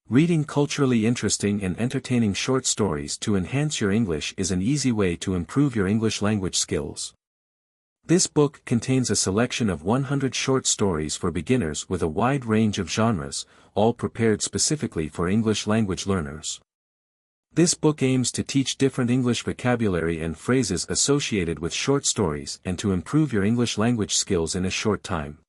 Reading culturally interesting and entertaining short stories to enhance your English is an easy way to improve your English language skills. This book contains a selection of 100 short stories for beginners with a wide range of genres, all prepared specifically for English language learners. This book aims to teach different English vocabulary and phrases associated with short stories and to improve your English language skills in a short time.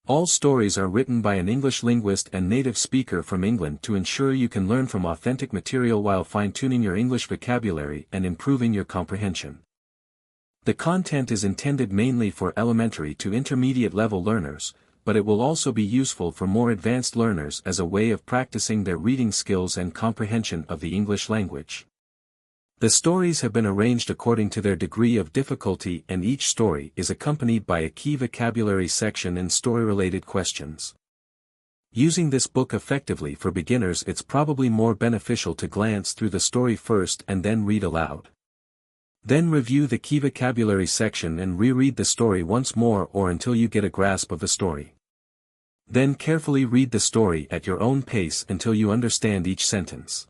All stories are written by an English linguist and native speaker from England to ensure you can learn from authentic material while fine-tuning your English vocabulary and improving your comprehension. The content is intended mainly for elementary to intermediate level learners, but it will also be useful for more advanced learners as a way of practicing their reading skills and comprehension of the English language. The stories have been arranged according to their degree of difficulty, and each story is accompanied by a key vocabulary section and story-related questions. Using this book effectively for beginners, it's probably more beneficial to glance through the story first and then read aloud. Then review the key vocabulary section and reread the story once more or until you get a grasp of the story. Then carefully read the story at your own pace until you understand each sentence.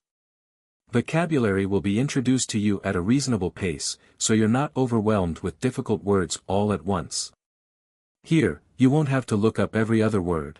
Vocabulary will be introduced to you at a reasonable pace, so you're not overwhelmed with difficult words all at once. Here, you won't have to look up every other word.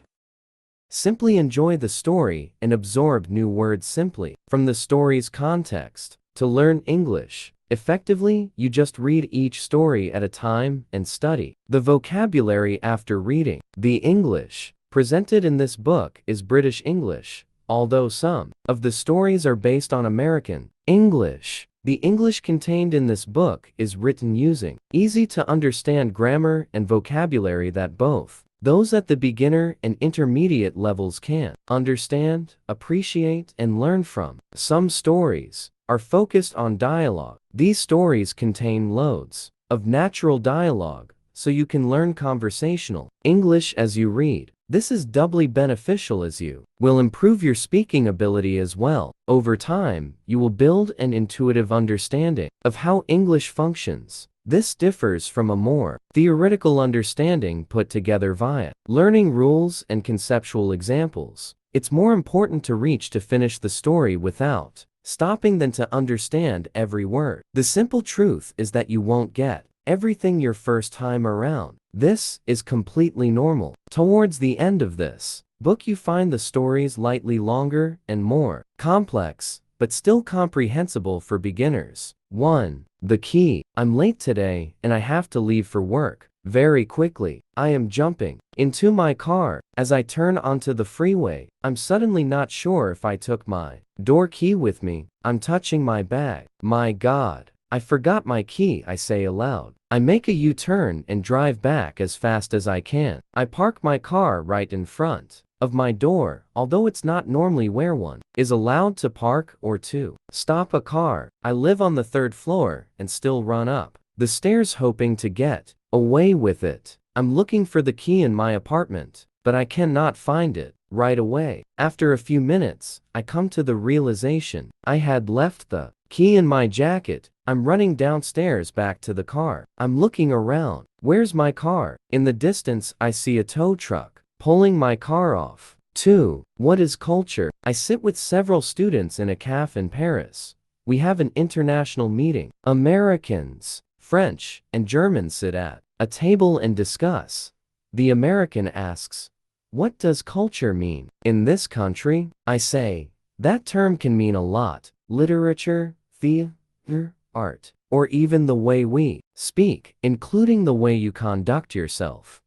Simply enjoy the story and absorb new words simply from the story's context. To learn English effectively, you just read each story at a time and study the vocabulary after reading. The English presented in this book is British English, although some of the stories are based on American English. The English contained in this book is written using easy-to-understand grammar and vocabulary that both those at the beginner and intermediate levels can understand, appreciate, and learn from. Some stories are focused on dialogue. These stories contain loads of natural dialogue, so you can learn conversational English as you read. This is doubly beneficial as you will improve your speaking ability as well. Over time, you will build an intuitive understanding of how English functions. This differs from a more theoretical understanding put together via learning rules and conceptual examples. It's more important to reach to finish the story without stopping than to understand every word. The simple truth is that you won't get everything your first time around. This is completely normal. Towards the end of this book, you find the stories lightly longer and more complex, but still comprehensible for beginners. 1. The key. I'm late today and I have to leave for work very quickly. I am jumping into my car. As I turn onto the freeway, I'm suddenly not sure if I took my door key with me. I'm touching my bag. My God, I forgot my key, I say aloud. I make a U-turn and drive back as fast as I can. I park my car right in front of my door, although it's not normally where one is allowed to park or to stop a car. I live on the 3rd floor and still run up the stairs hoping to get away with it. I'm looking for the key in my apartment, but I cannot find it right away. After a few minutes, I come to the realization I had left the key in my jacket. I'm running downstairs back to the car. I'm looking around. Where's my car? In the distance, I see a tow truck pulling my car off. 2. What is culture? I sit with several students in a cafe in Paris. We have an international meeting. Americans, French, and Germans sit at a table and discuss. The American asks, "What does culture mean in this country?" I say, "That term can mean a lot. Literature, theater, art, or even the way we speak, including the way you conduct yourself."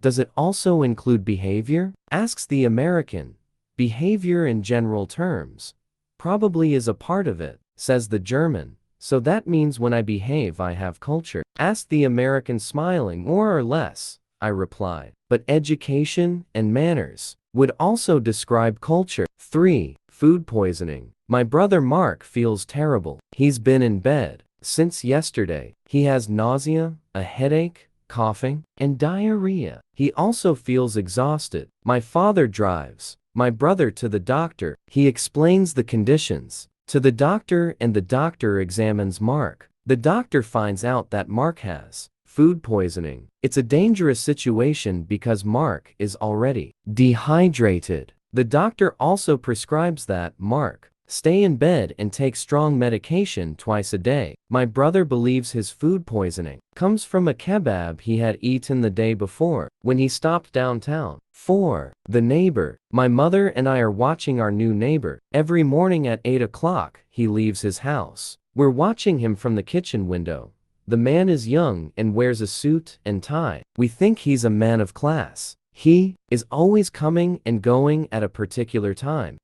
"Does it also include behavior?" asks the American. "Behavior in general terms probably is a part of it," says the German. "So that means when I behave I have culture?" asks the American, smiling. "More or less," I reply. "But education and manners would also describe culture." 3. Food poisoning. My brother Mark feels terrible. He's been in bed since yesterday. He has nausea, a headache, coughing, and diarrhea. He also feels exhausted. My father drives my brother to the doctor. He explains the conditions to the doctor and the doctor examines Mark. The doctor finds out that Mark has food poisoning. It's a dangerous situation because Mark is already dehydrated. The doctor also prescribes that Mark stay in bed and take strong medication twice a day. My brother believes his food poisoning comes from a kebab he had eaten the day before when he stopped downtown. 4. The neighbor. My mother and I are watching our new neighbor. Every morning at 8 o'clock, he leaves his house. We're watching him from the kitchen window. The man is young and wears a suit and tie. We think he's a man of class. He is always coming and going at a particular time.